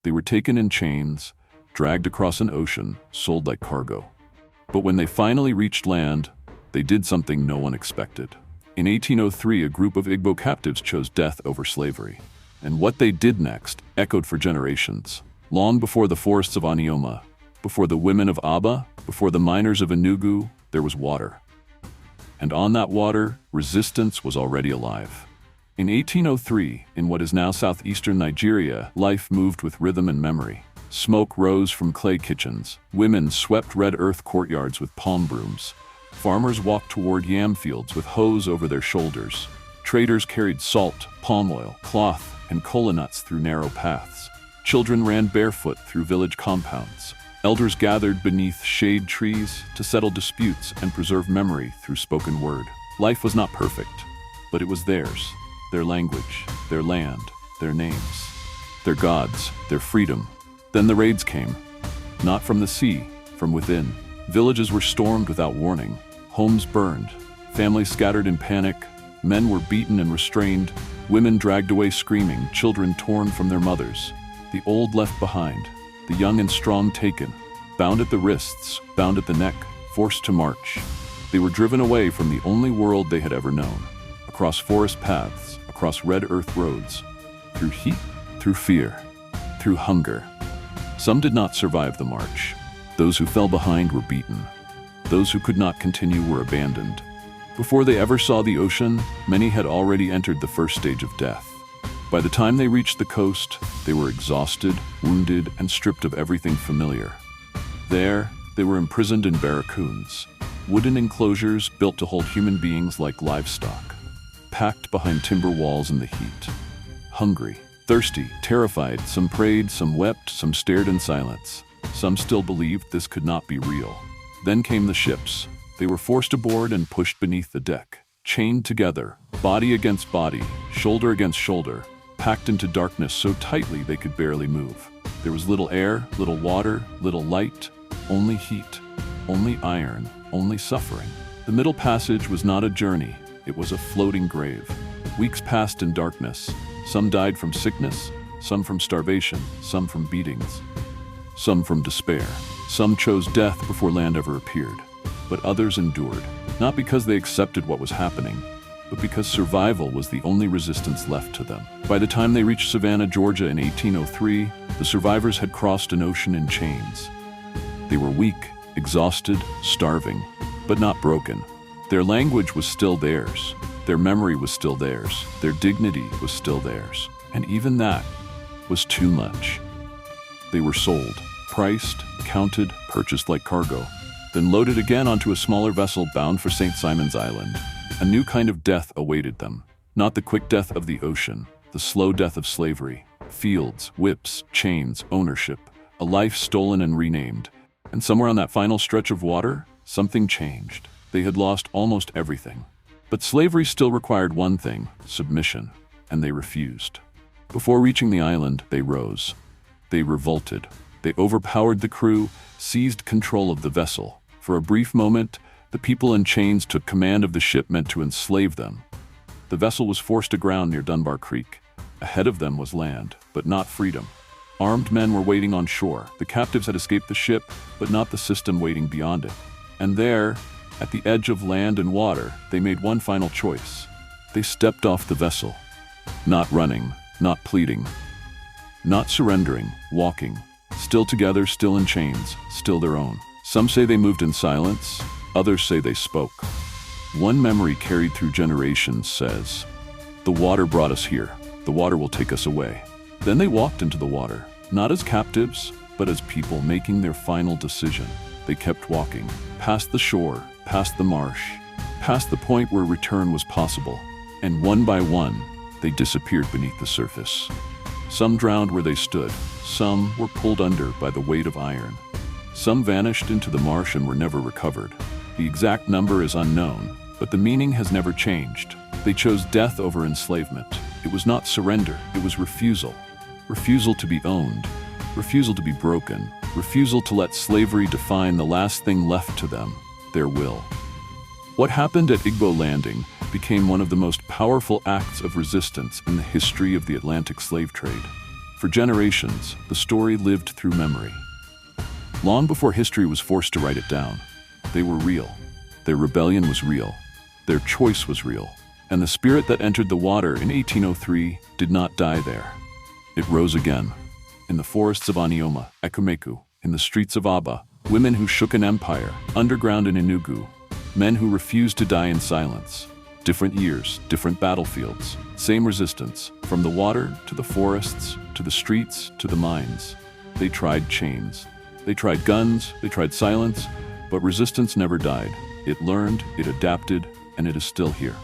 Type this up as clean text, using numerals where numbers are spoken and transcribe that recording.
They were taken in chains, dragged across an ocean, sold like cargo. But when they finally reached land, they did something no one expected. In 1803, a group of Igbo captives chose death over slavery. And what they did next echoed for generations. Long before the forests of Anioma, before the women of Aba, before the miners of Enugu, there was water. And on that water, resistance was already alive. In 1803, in what is now southeastern Nigeria, life moved with rhythm and memory. Smoke rose from clay kitchens. Women swept red earth courtyards with palm brooms. Farmers walked toward yam fields with hoes over their shoulders. Traders carried salt, palm oil, cloth, and kola nuts through narrow paths. Children ran barefoot through village compounds. Elders gathered beneath shade trees to settle disputes and preserve memory through spoken word. Life was not perfect, but it was theirs. Their language, their land, their names, their gods, their freedom. Then the raids came. Not from the sea, from within. Villages were stormed without warning. Homes burned. Families scattered in panic. Men were beaten and restrained. Women dragged away screaming, children torn from their mothers. The old left behind, the young and strong taken, bound at the wrists, bound at the neck, forced to march. They were driven away from the only world they had ever known. Across forest paths, across red earth roads, through heat, through fear, through hunger. Some did not survive the march. Those who fell behind were beaten. Those who could not continue were abandoned. Before they ever saw the ocean, many had already entered the first stage of death. By the time they reached the coast, they were exhausted, wounded, and stripped of everything familiar. There, they were imprisoned in barracoons, wooden enclosures built to hold human beings like livestock, packed behind timber walls in the heat. Hungry, thirsty, terrified, some prayed, some wept, some stared in silence. Some still believed this could not be real. Then came the ships. They were forced aboard and pushed beneath the deck, chained together, body against body, shoulder against shoulder, packed into darkness so tightly they could barely move. There was little air, little water, little light, only heat, only iron, only suffering. The middle passage was not a journey, it was a floating grave. Weeks passed in darkness. Some died from sickness, some from starvation, some from beatings, some from despair. Some chose death before land ever appeared. But others endured, not because they accepted what was happening, but because survival was the only resistance left to them. By the time they reached Savannah, Georgia in 1803, the survivors had crossed an ocean in chains. They were weak, exhausted, starving, but not broken. Their language was still theirs. Their memory was still theirs. Their dignity was still theirs. And even that was too much. They were sold, priced, counted, purchased like cargo, then loaded again onto a smaller vessel bound for St. Simon's Island. A new kind of death awaited them. Not the quick death of the ocean, the slow death of slavery. Fields, whips, chains, ownership, a life stolen and renamed. And somewhere on that final stretch of water, something changed. They had lost almost everything. But slavery still required one thing, submission, and they refused. Before reaching the island, they rose. They revolted. They overpowered the crew, seized control of the vessel. For a brief moment, the people in chains took command of the ship meant to enslave them. The vessel was forced aground near Dunbar Creek. Ahead of them was land, but not freedom. Armed men were waiting on shore. The captives had escaped the ship, but not the system waiting beyond it. And there, at the edge of land and water, they made one final choice. They stepped off the vessel. Not running, not pleading, not surrendering, walking. Still together, still in chains, still their own. Some say they moved in silence, others say they spoke. One memory carried through generations says, "The water brought us here. The water will take us away." Then they walked into the water, not as captives, but as people making their final decision. They kept walking, past the shore, past the marsh, past the point where return was possible. And one by one, they disappeared beneath the surface. Some drowned where they stood. Some were pulled under by the weight of iron. Some vanished into the marsh and were never recovered. The exact number is unknown, but the meaning has never changed. They chose death over enslavement. It was not surrender, it was refusal. Refusal to be owned, refusal to be broken, refusal to let slavery define the last thing left to them, their will. What happened at Igbo Landing became one of the most powerful acts of resistance in the history of the Atlantic slave trade. For generations, the story lived through memory. Long before history was forced to write it down, they were real. Their rebellion was real. Their choice was real. And the spirit that entered the water in 1803 did not die there. It rose again. In the forests of Anioma, Ekumeku, in the streets of Aba, women who shook an empire, underground in Enugu, men who refused to die in silence. Different years, different battlefields, same resistance, from the water to the forests, to the streets, to the mines. They tried chains. They tried guns, they tried silence, but resistance never died. It learned, it adapted, and it is still here.